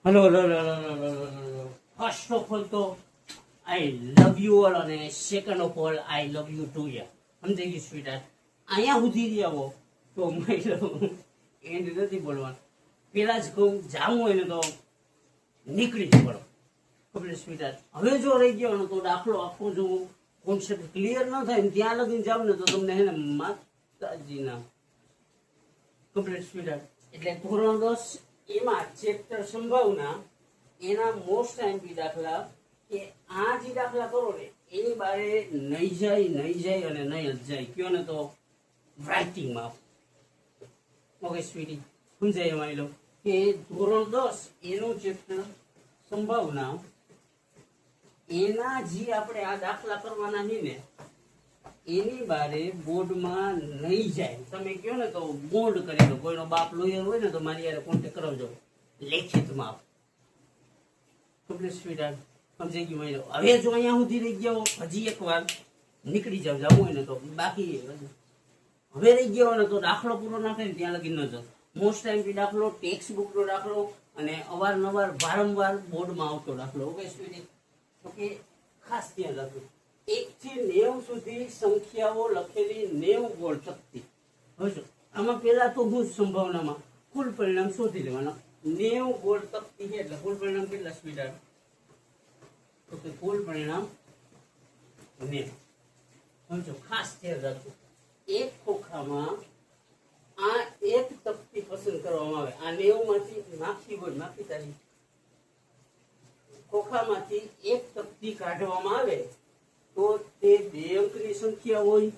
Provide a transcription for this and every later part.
Hello hello hello first of all તો I love you all અને second of all I love you too યર. સમજાઈ ગયું sweet? અહીંયા સુધી આવો તો એન્ડ નથી બોલવાનું. પેલા જ કહું, જાવું હોય ને તો નીકળી જ પડો. ખબર સ્વીટ? હવે જો રહી ગયો તો દાખલો આખો જો કોન્સેપ્ટ ક્લિયર ન થાય ને ત્યાં લગીને જાવ ને તો તમને હે ને માતાજીના કમ્પ્લીટ સ્વીટ. એટલે ધોરણ 10 એમાં ચેપ્ટર સંભાવના એના મોસ્ટ ટાઈમ દાખલા કે આ જે દાખલા કરો ને એની બારે નહીં જાય અને નહીં જ જાય. કયો ને તો રાઇટિંગમાં. ઓકે સ્વીટી, સમજાય એમાં લો કે ધોરણ 10 એનું ચેપ્ટર સંભાવના એના જે આપણે આ દાખલા કરવાના છે ને એની બારે બોર્ડમાં નહીં જાય. તમે કહો ને તો બોર્ડ કરી દો. કોઈનો બાપ લોયર હોય ને તો મારી યારે કોન્ટેક્ટ કરાવજો લેખિતમાં. સ્વીટ સમજાઈ ગયું મહિનો. હવે જો અહીંયા સુધી રહી ગયો હજી એક વાર નીકળી જાવ જવું હોય ને તો. બાકી હવે રહી ગયો ને તો દાખલો પૂરો ના થાય ને ત્યાં લગી ન જાવ. મોસ્ટ ટાઈમ દાખલો, ટેક્સ્ટ બુકનો દાખલો અને અવારનવાર વારંવાર બોર્ડમાં આવતો દાખલો. Okay sweet? ઓકે, ખાસ ધ્યાન રાખજો. 1 થી 90 સુધી સંખ્યાઓ લખેલી 90 ગોળ તકતી. હવે આમાં પેલા તો હું સંભાવનામાં કુલ પરિણામ શોધી લેવાના. 90 ગોળ તકતી છે એટલે કુલ પરિણામ કેટલા સ્પીડ? તો કે કુલ પરિણામ 90. સમજો, ખાસ ધ્યાન રાખજો. એક ખોખામાં આ એક તકતી પસંદ કરવામાં આવે. આ 90 માંથી માખી હોય, માખી તારી ખોખામાંથી એક તકતી કાઢવામાં આવે તો તે 2 અંકની સંખ્યા હોય.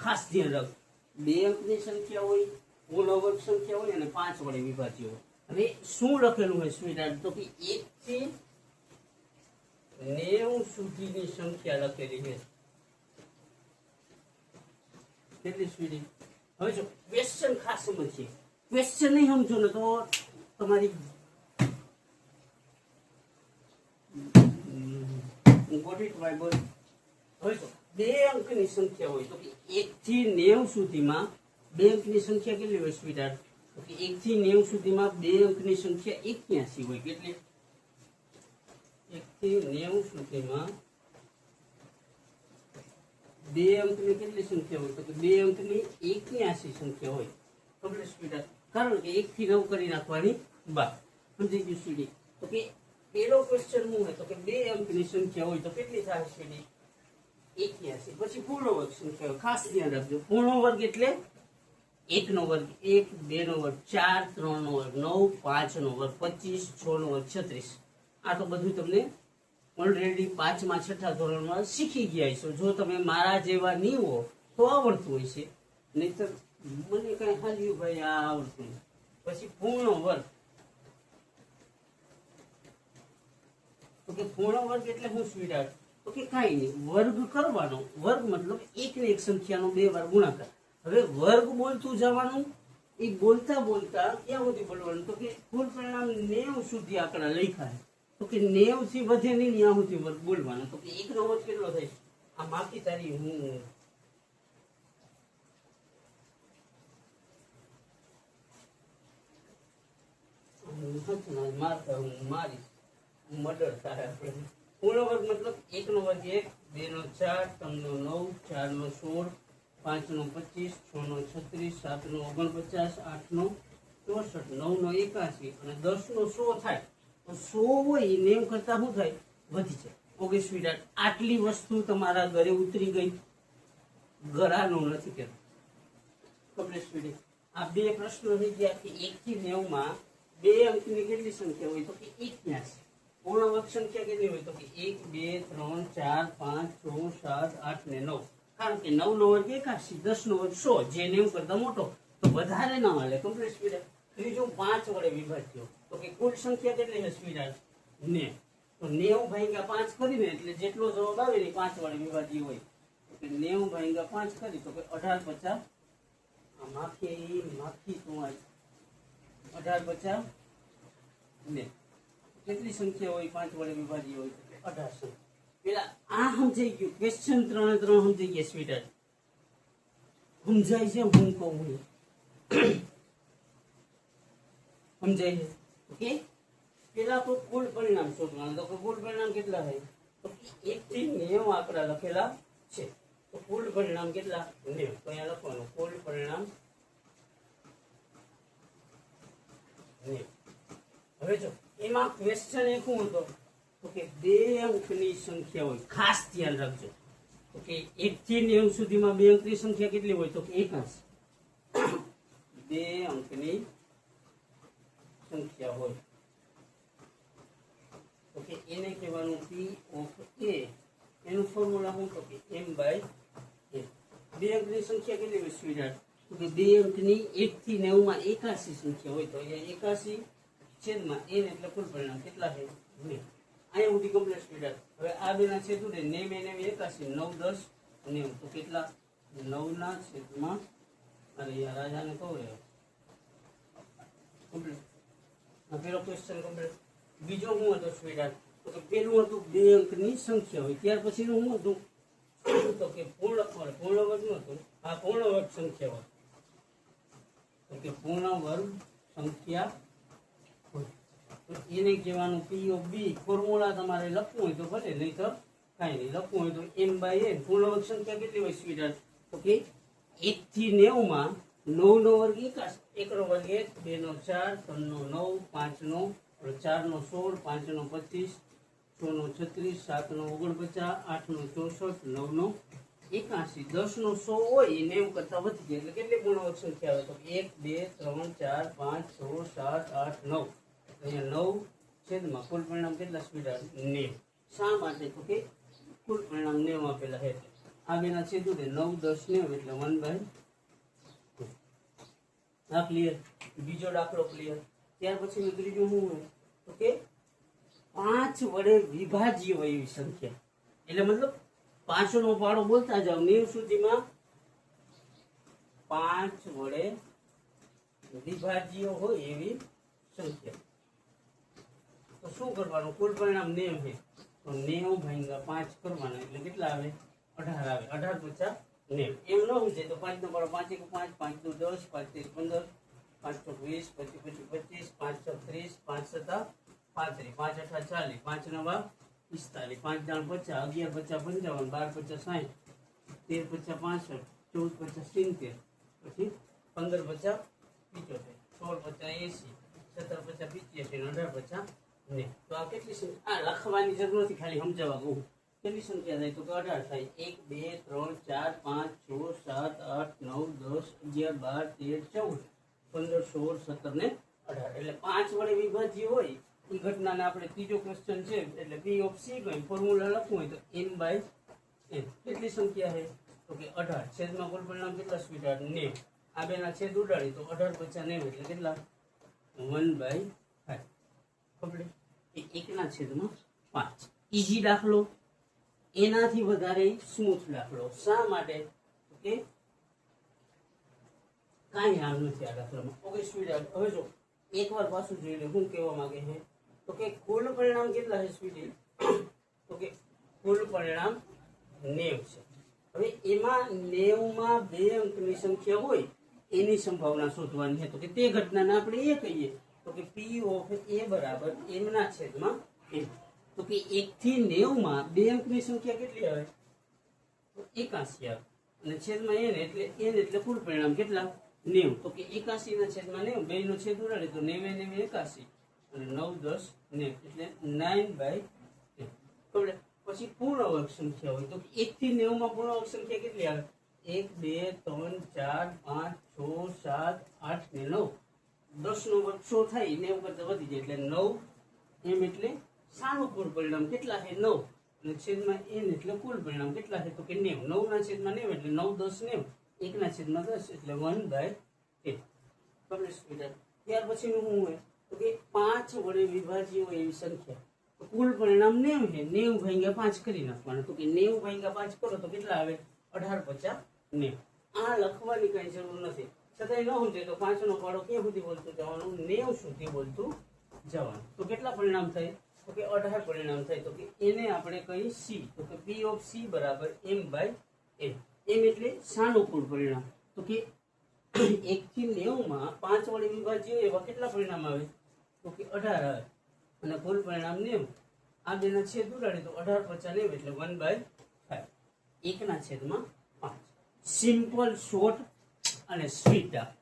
ખાસ ધ્યાન રાખો, 2 અંકની સંખ્યા હોય, પૂર્ણ વર્ગ સંખ્યા હોય અને 5 વડે વિભાજ્ય હોય. હવે શું લખેલું હોય સ્વીટ? તો કે 1 થી 90 સુધીની સંખ્યા લખેલી છે. કેટલી સ્વીટ? હવે જો ક્વેશ્ચન ખાસ સમજીએ. ક્વેશ્ચન નહીં સમજો ને તો તમારી ગોઠિત વાઇબર. હવે તો 2 અંકની સંખ્યા હોય તો કે 1 થી 90 સુધીમાં 2 અંકની સંખ્યા કેટલી હોય સ્વીટ? તો કે 1 થી 90 સુધીમાં 2 અંકની સંખ્યા 81 હોય. કેટલી? 1 થી 90 સુધીમાં 2 અંકની કેટલી સંખ્યા હોય? તો કે 2 અંકની 81 સંખ્યા હોય. ખબર સ્વીટ? કારણ કે 1 થી 9 કરી નાખવાની બાદ. સમજી ગયું સ્વીટ? તો કે પેલો ક્વેશ્ચન શું હોય? તો કે 2 અંકની સંખ્યા હોય તો કેટલી થાય સ્વીટ? 81. પછી પૂર્ણ વર્ગ સંખ્યા. ખાસ ધ્યાન રાખજો, પૂર્ણ વર્ગ એટલે 1 નો વર્ગ 1, 2 નો વર્ગ 4, 3 નો વર્ગ 9, 5 નો વર્ગ 25, 6 નો વર્ગ 36. આ તો બધું તમને ઓલરેડી 5મા 6ઠા ધોરણમાં શીખી ગયા છો. જો તમે મારા જેવા નહીં હો તો આવડતું હોય છે, નહીતર મને કઈ હાલ્યું ભાઈ આ આવડતું નહીં. પછી પૂર્ણ વર્ગ. તો કે પૂર્ણ વર્ગ એટલે શું સ્વીટ? તો કે કાંઈ નહીં, વર્ગ કરવાનો. વર્ગ મતલબ એક ને એક સંખ્યાનો 2 વાર ગુણાકાર. હવે વર્ગ બોલતું જવાનું, એ બોલતા બોલતા ક્યાં સુધી બોલવાનું? તો કે કુલ પરિણામ 90 સુધી આંકડા લખ્યા. તો કે 90 થી વધે નહીં ત્યાં સુધી વર્ગ બોલવાનો. તો કે 1 નો વર્ગ કેટલો થાય? આ માખી તારી હું મારી મર્ડર થાય આપણે. પૂર્ણ વર્ગ મતલબ 1 નો વર્ગ 1, 2 નો 4, 3 નો 9, 4 નો 16, 5 નો 25, 6 નો 36, 7 નો 49, 8 નો 64, 9 નો 81 અને 10 નો 100 થાય. તો 100 હોય એ 90 કરતા શું થાય? વધી જાય. Okay sweet? આટલી વસ્તુ તમારા ઘરે ઉતરી ગઈ. ગરાનું નથી કે ખબર સ્વીટ? આ 2 પ્રશ્નો થઈ ગયા કે 1 થી 90 માં 2 અંકની કેટલી સંખ્યા હોય? તો કે 81. પૂર્ણ વર્ગ સંખ્યા કેટલી હોય? તો કે 1, 2, 3, 4, 5, 6, 7, 8 ને 9. કારણ કે 9 નો વર્ગ 81, 10 નો વર્ગ 100, જે 90 કરતા મોટો. તો વધારે ના હાલે. Complete speed. ત્રીજું 5 વડે વિભાજ્યો. તો કે કુલ સંખ્યા કેટલી છે સ્પીડ? 90. તો 90 ભાગ્યા 5 કરીને એટલે જેટલો જવાબ આવે ને 5 વડે વિભાજ્ય હોય. તો કે 90 ભાગ્યા 5 કરી તો કે 18 50. માખી તમારી 18 50 ને કેટલી સંખ્યા હોય 5 વડે વિભાજ્ય હોય? 18. પેલા આ સમજાઈ ગયું. ક્વેશ્ચન 3 સમજાઈ ગયા સ્વીટ? સમજાય છે? હું કહું સમજાય છે? ઓકે પેલા તો કુલ પરિણામ શોધવાનું, તો કુલ પરિણામ કેટલા છે? તો 1 થી 90 આંકડા લખેલા છે, તો કુલ પરિણામ કેટલા? 90. તો અહીંયા લખવાનું કુલ પરિણામ 90. હવે જો એમાં ક્વેશ્ચન એક શું હતો, તો કે 2 અંકની સંખ્યા હોય, ખાસ ધ્યાન રાખજો. તો કે 1 થી 90 સુધીમાં 2 અંકની સંખ્યા કેટલી હોય? તો કે 81. 2 અંકની સંખ્યા હોય તો કે એને કહેવાનું P of A. એનું ફોર્મ્યુલા શું? તો કે m/a. 2 અંકની સંખ્યા કેટલી હોય સ્વીટ? તો કે 2 અંકની 1 થી 90 માં 81 સંખ્યા હોય, તો અહીંયા 81 છેદમાં n એટલે કુલ પરિણામ કેટલા છે? 90. અહીંયા સુધી કમ્પ્લીટ સ્પીડ. હવે આ બેના છેદ ઉડે 90 81 9 10 90, તો કેટલા? 9 ના છેદમાં, અરે યાર રાજાને કહો યાર, કમ્પ્લીટ. આ પેલો ક્વેશ્ચન કમ્પ્લીટ. બીજો શું હતો સ્પીડ? તો કે પેલું હતું 2 અંકની સંખ્યા હોય, ત્યાર પછીનું શું હતું? તો કે પૂર્ણ વર્ગ નું હતું. આ પૂર્ણ વર્ગ સંખ્યા હોય, તો કે પૂર્ણ વર્ગ સંખ્યા હોય, તો એને કહેવાનું P of B. ફોર્મ્યુલા તમારે લખવું હોય તો ભલે, નહીં તો કાંઈ નહીં. લખવું હોય તો m/n. પૂર્ણ વર્ગ સંખ્યા કેટલી હોય સ્વીટ? તો કે 1 થી 90 માં 9 નો વર્ગ 81, 1 નો વર્ગ 1, 2 નો 4, 3 નો 9, 5 નો 4 નો 16, 5 નો 25, 6 નો 36, 7 નો 49, 8 નો 64, 9 નો 81, 10 નો 100 હોય એ 90 કરતા વધી જાય એટલે કેટલી પૂર્ણ વર્ગ સંખ્યા આવે? તો 1 2 3 4 5 6 7 8 9. અહીંયા 9 છેદમાં કુલ પરિણામ કેટલા સ્પીડ? 90. શા માટે? તો કે કુલ પરિણામ 90 આપેલા છે. આ બેના છેદ ઉડે 9 10 90 એટલે 1/2. આ ક્લિયર. બીજો દાખલો ક્લિયર. ત્યાર પછી ત્રીજું શું હોય? તો કે 5 વડે વિભાજ્ય હોય એવી સંખ્યા, એટલે મતલબ 5 નો પાડો બોલતા જાવ 90 સુધીમાં 5 વડે વિભાજ્ય હોય એવી સંખ્યા. તો શું કરવાનું? કુલ પરિણામ 90 છે, તો 90 ભાગ્યા 5 કરવાના એટલે કેટલા આવે? 18 આવે. 18 50 90. એમ ન હોય તો 5 નો પાડો 5 1 5, 5 2 10, 5 3 15, 5 4 20, 25 25, 5 6 30, 5 7 35, 5 8 40, 5 9 45, 5 9 50, 11 50 55, 12 50 60, 13 50 65, 14 50 70, પછી 15 50 75, 16 50 80, 17 50 85, 18 50 90. તો આ કેટલી સંખ્યા? આ લખવાની જરૂર નથી, ખાલી સમજાવવા કહું. કેટલી સંખ્યા થાય? તો કે 18 થાય. 1 2 3 4 5 6 7 8 9 10 11 12 13 14 15 16 17 ને 18. એટલે 5 વડે વિભાજ્ય હોય એ ઘટનાને આપણે ત્રીજો ક્વેશ્ચન છે એટલે P of C કઈ ફોર્મ્યુલા લખવું હોય તો m/n. કેટલી સંખ્યા છે? તો કે 18. છેદમાં કુલ પરિણામ કેટલા સ્પીડ? 90. આ બેના છેદ ઉડાડી તો 18 50 90 એટલે કેટલા? 1/5. કમ્પ્લીટ. એ 1 ના છેદમાં 5. ઈઝી દાખલો. એનાથી વધારે સ્મૂથ દાખલો. શા માટે? કે કાંઈ હાલ નથી આ દાખલામાં. Okay speed. હવે જો એકવાર પાછું જોઈ લે શું કહેવા માંગે છે. તો કે કુલ પરિણામ કેટલા છે સ્પીડ? તો કે કુલ પરિણામ 90 છે. હવે એમાં 90 માં 2 અંકની સંખ્યા હોય એની સંભાવના શોધવાની છે. તો કે તે ઘટનાને આપણે એ કહીએ તો કે P of A બરાબર m ના છેદમાં m. તો કે 1 થી 90 માં 2 અંકની સંખ્યા કેટલી આવે? તો 81 આવે. અને છેદમાં n એટલે કુલ પરિણામ કેટલા? 90. તો કે 81 ના છેદમાં 90, 2 નો છેદ ઉડાડે તો 90 90 81 અને 9 10 90 એટલે 9/10. પછી પૂર્ણ વર્ગ સંખ્યા હોય તો 1 થી 90 માં પૂર્ણ વર્ગ સંખ્યા કેટલી આવે? 1 2 3 4 5 6 7 8 ને 9. 10 નો વર્ગ 100 થાય 90 કરતા વધી જાય એટલે 9 એમ એટલે સાનું કુલ પરિણામ કેટલા છે? 9. અને છેદમાં n એટલે કુલ પરિણામ કેટલા છે? તો કે 90. 9 ના છેદમાં 90 એટલે 9 10 90. 1 ના છેદમાં 10 એટલે 1/10. ત્યાર પછીનું શું હોય? તો કે 5 વડે વિભાજ્ય હોય એવી સંખ્યા. તો કુલ પરિણામ 90 છે. 90 ભાગ્યા 5 કરી નાખવાનું. તો કે 90 ભાગ્યા 5 કરો તો કેટલા આવે? 18 50 90. આ લખવાની કઈ જરૂર નથી. છતાંય ન સમજે તો 5 નો પાડો ક્યાં સુધી બોલતું જવાનું? 90 સુધી બોલતું જવાનું. તો કેટલા પરિણામ થાય? તો કે 18 પરિણામ થાય. તો કે એને આપણે કહી C. તો કે P of C બરાબર m/n. m એટલે સાનુકૂળ પરિણામ. તો કે 1 થી 90 માં 5 વડે વિભાજ્ય એવા કેટલા પરિણામ આવે? તો કે 18 આવે. અને કુલ પરિણામ 90. આ બેના છેદ ઉડાડી તો 18 50 90 એટલે 1/5. 1/5. સિમ્પલ, શોર્ટ અને સ્વીટ દાખલો.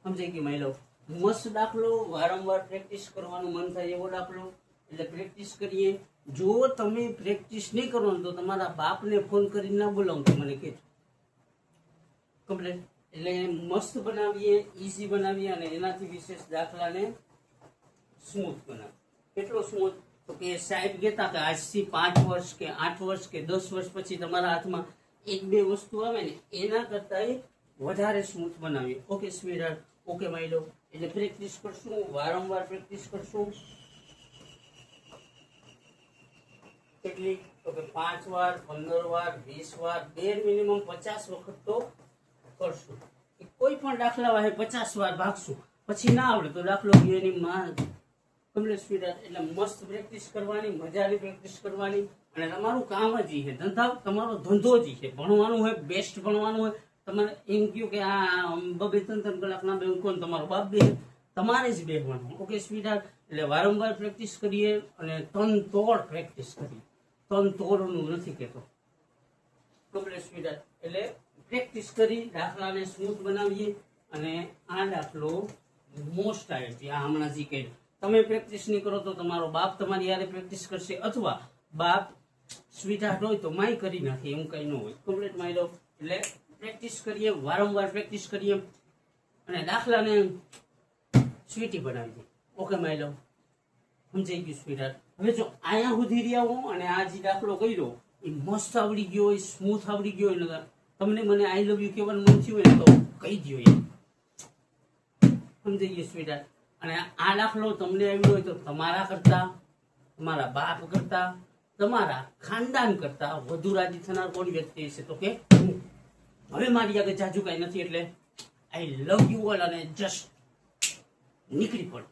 સમજાય કે માની લો મસ્ત દાખલો, વારંવાર પ્રેક્ટિસ કરવાનું મન થાય એવો દાખલો. એટલે પ્રેક્ટિસ કરીએ. જો તમે પ્રેક્ટિસ નહીં કરો ને તો તમારા બાપને ફોન કરીને ના બોલાવો તો મને કહેજો. કમ્પ્લીટ. એટલે મસ્ત બનાવીએ, ઈઝી બનાવીએ અને એનાથી વિશેષ દાખલાને સ્મૂથ બનાવીએ. કેટલો સ્મૂથ? તો કે સાહેબ કહેતા કે આજથી 5 વર્ષ કે 8 વર્ષ કે 10 વર્ષ પછી તમારા હાથમાં 1-2 વસ્તુ આવે ને એના કરતા વધારે સ્મૂથ બનાવીએ. Okay sweetheart, okay my love. એટલે પ્રેક્ટિસ કરશું, વારંવાર પ્રેક્ટિસ કરશું. કેટલી? તો કે 5 વાર, 15 વાર, 20 વાર, ડેર મિનિમમ 50 વખત તો કરશું. કોઈ પણ દાખલા વાહે 50 વાર ભાગશું, પછી ના આવડે તો દાખલો ગયો એની માં. કમ્પ્લીટ સ્વીટહાર્ટ. એટલે મસ્ત પ્રેક્ટિસ કરવાની, મજાની પ્રેક્ટિસ કરવાની. અને તમારું કામ જ છે, ધંધા તમારો ધંધો જ છે. ભણવાનું હોય, બેસ્ટ ભણવાનું હોય. તમારે એમ કહ્યું કે આ 2-3 કલાકના બે કોણ તમારો બાપ બે, તમારે જ બેસવાનું. ઓકે સ્વીટહાર્ટ. એટલે વારંવાર પ્રેક્ટિસ કરીએ અને તન-તોડ પ્રેક્ટિસ કરીએ. તન-તોડનું નથી કહેતો. કમ્પ્લીટ સ્વીટહાર્ટ. એટલે પ્રેક્ટિસ કરી દાખલાને સ્મૂથ બનાવીએ. અને આ દાખલો મોસ્ટ આવે છે. આ હમણાં જે કહ્યું, તમે પ્રેક્ટિસ નહીં કરો તો તમારો બાપ તમારી યારે પ્રેક્ટિસ કરશે, અથવા બાપ સ્વીટહાર્ટ હોય તો માય કરી નાખે, એવું કઈ ન હોય. કમ્પ્લીટ માય લો. એટલે પ્રેક્ટિસ કરીએ, વારંવાર પ્રેક્ટિસ કરીએ અને દાખલાને સ્વીટી બનાવી દઈએ. ઓકે માય લો. સમજાઈ ગયું સ્વીટહાર્ટ? હવે જો અહીંયા સુધી રહ્યા હો અને આ જે દાખલો કર્યો એ મસ્ત આવડી ગયો હોય, સ્મૂથ આવડી ગયો હોય, તમને મને આઈ લવ યુ કહેવાનું મન થયું હોય ને તો કહી દો એમ. સમજાઈ ગયું સ્વીટહાર્ટ? અને આ દાખલો તમને આવ્યો હોય તો તમારા કરતા, તમારા બાપ કરતા, તમારા ખાનદાન કરતા વધુ રાજી થનાર કોણ વ્યક્તિ હશે? તો કે હવે મારી આગળ જાજુ કઈ નથી. એટલે આઈ લવ યુ ઓલ અને જસ્ટ નીકળી પડો.